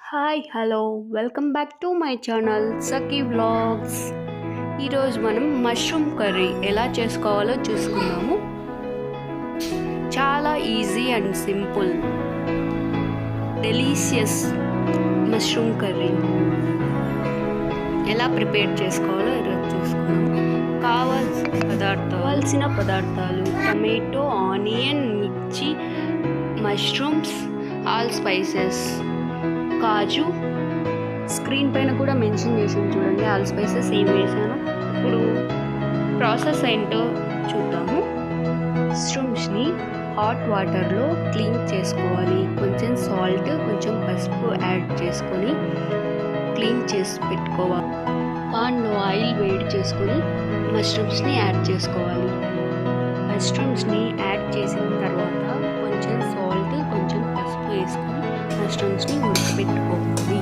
Hi hello welcome back to my channel Sakhi vlogs. ఈరోజు మనం mushroom curry ఎలా చేసుకోవాలో చూసుకుందాము. చాలా easy and simple delicious mushroom curry ఎలా ప్రిపేర్ చేసుకోవాలో ఈరోజు చూసుకుందాము. కావాల్సిన పదార్థాలు టమాటో, ఆనియన్, మిర్చి, మష్రూమ్స్, ఆల్ స్పైసెస్, కాజు. స్క్రీన్ పైన కూడా మెన్షన్ చేసాను చూడండి, ఆల్ స్పైసెస్ ఏం వేసాను. ఇప్పుడు ప్రాసెస్ ఏంటో చూద్దాము. మష్రూమ్స్ని హాట్ వాటర్లో క్లీన్ చేసుకోవాలి. కొంచెం సాల్ట్, కొంచెం పసుపు యాడ్ చేసుకొని క్లీన్ చేసి పెట్టుకోవాలి. పాన్లో ఆయిల్ వేడి చేసుకొని మష్రూమ్స్ని యాడ్ చేసుకోవాలి. మష్రూమ్స్ని యాడ్ చేసిన తర్వాత కొంచెం సాల్ట్, కొంచెం పసుపు వేసుకొని మష్రూమ్స్ని ఉడకబెట్టుకోవాలి.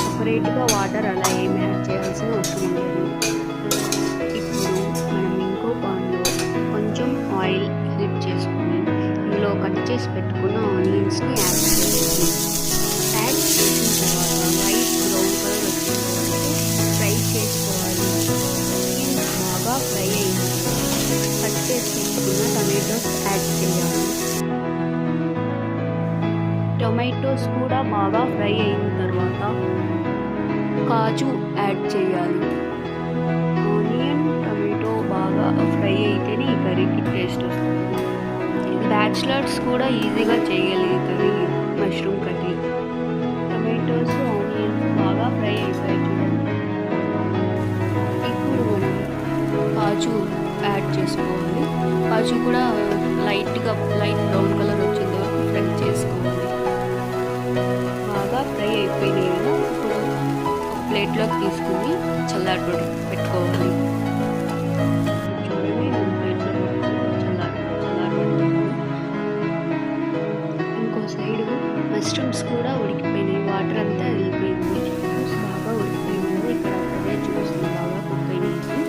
సపరేట్గా వాటర్ అలా ఏమి యాడ్ చేయాల్సిన అవసరం లేదు. ఇప్పుడు మనం ఇంకో పాన్లో కొంచెం ఆయిల్ హీట్ చేసుకొని ఇందులో కట్ చేసి పెట్టుకున్న ఆనియన్స్ని యాడ్ చేయాలి. యాడ్ చేసిన తర్వాత వైట్ బ్రౌన్ కలర్ వచ్చిన తర్వాత ఫ్రై చేసుకోవాలి. బాగా ఫ్రై అయింది. కట్ చేసి పెట్టుకున్న టమాటోస్ యాడ్ చేయాలి. టొమాటోస్ కూడా బాగా ఫ్రై అయిన తర్వాత కాజు యాడ్ చేయాలి. ఆనియన్, టొమాటో బాగా ఫ్రై అయితేనే ఈ కర్రీకి టేస్ట్ వస్తుంది. బ్యాచిలర్స్ కూడా ఈజీగా చేయగలిగే curry mushroom curry. Tomatoes, onions బాగా ఫ్రై అయిపోయాయి చూడండి. ఇప్పుడు మనం కాజు యాడ్ చేసుకోవాలి. కాజు కూడా లైట్ బ్రౌన్ కలర్ వచ్చేంత వరకు ఫ్రై చేసుకోవాలి. బాగా ఫ్రై అయిపోయినాయి కదా, ఇప్పుడు ఒక ప్లేట్లోకి తీసుకుని పెట్టుకోవాలి. చూడండి, నేను ప్లేట్లో చల్లారబెట్టుకున్నాను. ఇంకో సైడు మష్రూమ్స్ కూడా ఉడికిపోయినాయి. వాటర్ అంతా వెళ్ళిపోయింది. బాగా ఉడికిపోయింది కదా, ఇక్కడ అదే చూస్తుంది బాగా కుక్ అయినాయి.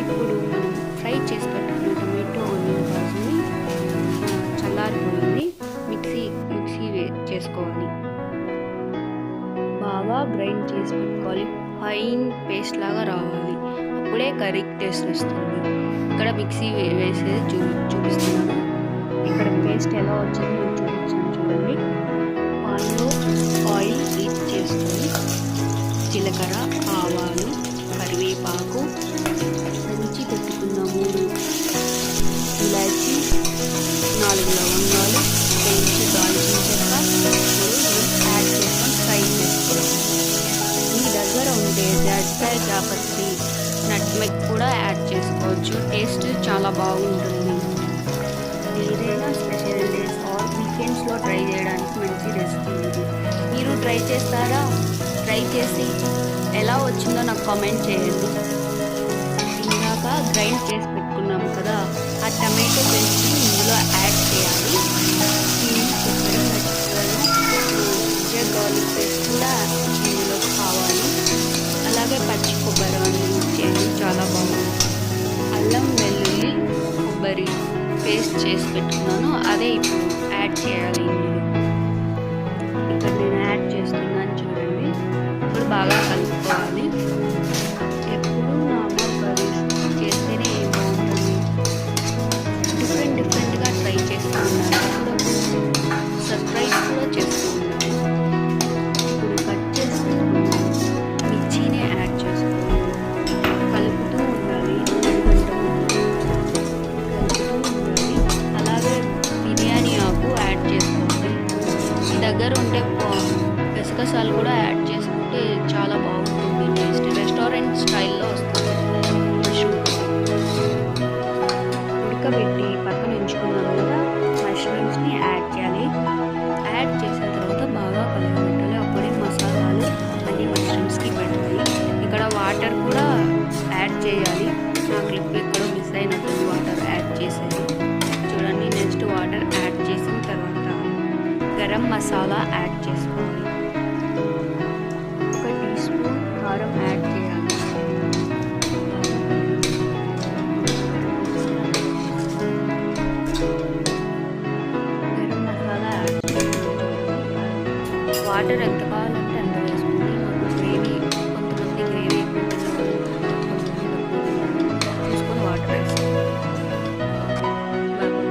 ఇప్పుడు మనం ఫ్రై చేసి పెట్టుకున్న టమాటో, ఆనియన్, కాజుని చల్లారిపోయింది. మిక్సీ చేసుకోవాలి. బాగా గ్రైండ్ చేసి పెట్టుకోవాలి. ఫైన్ పేస్ట్ లాగా రావాలి. అప్పుడే కర్రీకి టేస్ట్ వస్తుంది. ఇక్కడ మిక్సీ వేసేది చూపిస్తున్నాను. ఇక్కడ పేస్ట్ ఎలా వచ్చిందో నేను చూపించాను చూడండి. పాన్లో ఆయిల్ హీట్ చేసుకొని జీలకర్ర, ఆవాలు, కరివేపాకు, దంచి పెట్టుకున్న 3 ఇలాచి, 4 లవంగాలు, కొంచెం దాల్చిన చెక్క యాడ్ చేసుకొని ఫ్రై చేసుకోవాలి. మీ దగ్గర ఉంటే జాజికాయ, జాపత్రి, నట్మెగ్ కూడా యాడ్ చేసుకోవచ్చు. టేస్ట్ చాలా బాగుంటుంది. ఏదైనా స్పెషల్ డేస్ ఆర్ వీకెండ్స్లో ట్రై చేయడానికి మంచి రెసిపీ ఇది. మీరు ట్రై చేస్తారా? ట్రై చేసి ఎలా వచ్చిందో నాకు కామెంట్ చేయండి. ఇందాక గ్రైండ్ చేసి పెట్టుకున్నాము కదా, ఆ టమాటో పేస్ట్ని ఇందులో యాడ్ చేయాలి. గార్లిక్ పేస్ట్ కూడా ఇందులో కావాలి. అలాగే పచ్చి కొబ్బరి యూజ్ చేయండి, చాలా బాగుంది. అల్లం, వెల్లుల్లి, కొబ్బరి పేస్ట్ చేసి పెట్టుకున్నాను, అదే ఇప్పుడు యాడ్ చేయాలి ఇందులో. ఇక్కడ నేను యాడ్ చేస్తున్నాను చూడండి. ఇప్పుడు బాగా కలుపుకోవాలి. ఎప్పుడు నార్మల్ కర్రీస్ చేస్తేనే బాగుంటుంది. డిఫరెంట్గా ట్రై చేస్తూ ఉన్నాను. సర్ప్రైజ్ కూడా చేస్తూ ఉన్నాను. దగ్గర ఉంటే గసగసాలు కూడా యాడ్ చేసుకుంటే చాలా బాగుంటుంది. టేస్ట్ రెస్టారెంట్ స్టైల్లో వస్తుంది. ఉడకబెట్టి పక్కన ఉంచుకున్నాం కదా, మష్రూమ్స్ని యాడ్ చేయాలి. యాడ్ చేసిన తర్వాత బాగా కలగబెట్టాలి. అప్పుడే మసాలాలు అన్ని మష్రూమ్స్కి పెడతాయి. ఇక్కడ వాటర్ కూడా యాడ్ చేయాలి. నా క్లిప్ ఎక్కడో మిస్ అయినట్టుంది వాటర్ యాడ్ చేసేది. చూడండి, నెక్స్ట్ వాటర్ యాడ్ చేసిన తర్వాత గరం మసాలా యాడ్ చేసుకోవాలి. 1 టీ స్పూన్ కారం యాడ్ చేయాలి. గరం మసాలా యాడ్ చేయాలి. వాటర్ ఎంత కావాలంటే అంత వేసుకోండి. మాకు గ్రేవీ, కొంతమంది గ్రేవీ ఎక్కువ తినేవాళ్ళు, కొంతమంది చూసుకొని వాటర్ వేసుకోండి.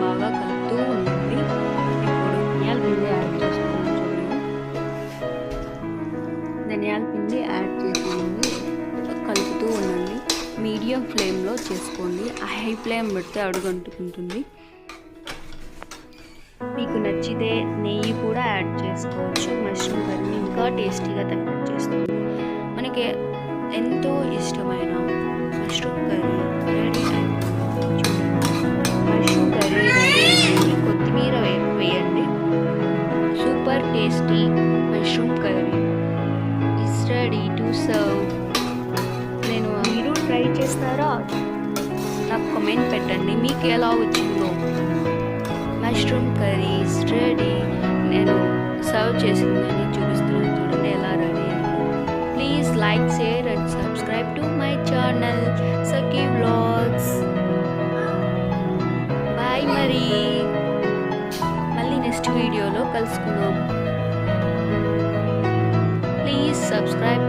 బాగా కలుపుతూ ఉండండి. ఇప్పుడు ధనియాల పిండి యాడ్ చేసుకున్నాం చూడండి. ధనియాల పిండి యాడ్ చేసి కలుపుతూ ఉండండి. మీడియం ఫ్లేమ్లో చేసుకోండి. హై ఫ్లేమ్ పెడితే అడుగంటుకుంటుంది. మీకు నచ్చితే నెయ్యి కూడా యాడ్ చేసుకోవచ్చు. మష్రూమ్ కర్రీని ఇంకా టేస్టీగా తయారు చేస్తుంది. మనకి ఎంతో ఇష్టమైన మష్రూమ్ కర్రీ రెడీ అయిపోయింది. చూడండి, మష్రూమ్ కర్రీ రెడీ అయిపోయింది. కొత్తిమీర వేయండి. Super tasty mushroom curry is ready to serve. మీరు ట్రై చేస్తారా? నాకు కామెంట్ పెట్టండి మీకు ఎలా వచ్చిందో. Mushroom curry is ready. నేను సర్వ్ చేసిందని చూపిస్తున్నాను చూడండి ఎలా రెడీ అయ్యింది. Please like, share and subscribe to my channel Sakhi vlogs. Bye. మళ్ళీ నెక్స్ట్ వీడియోలో కలుసుకుందాం. Please subscribe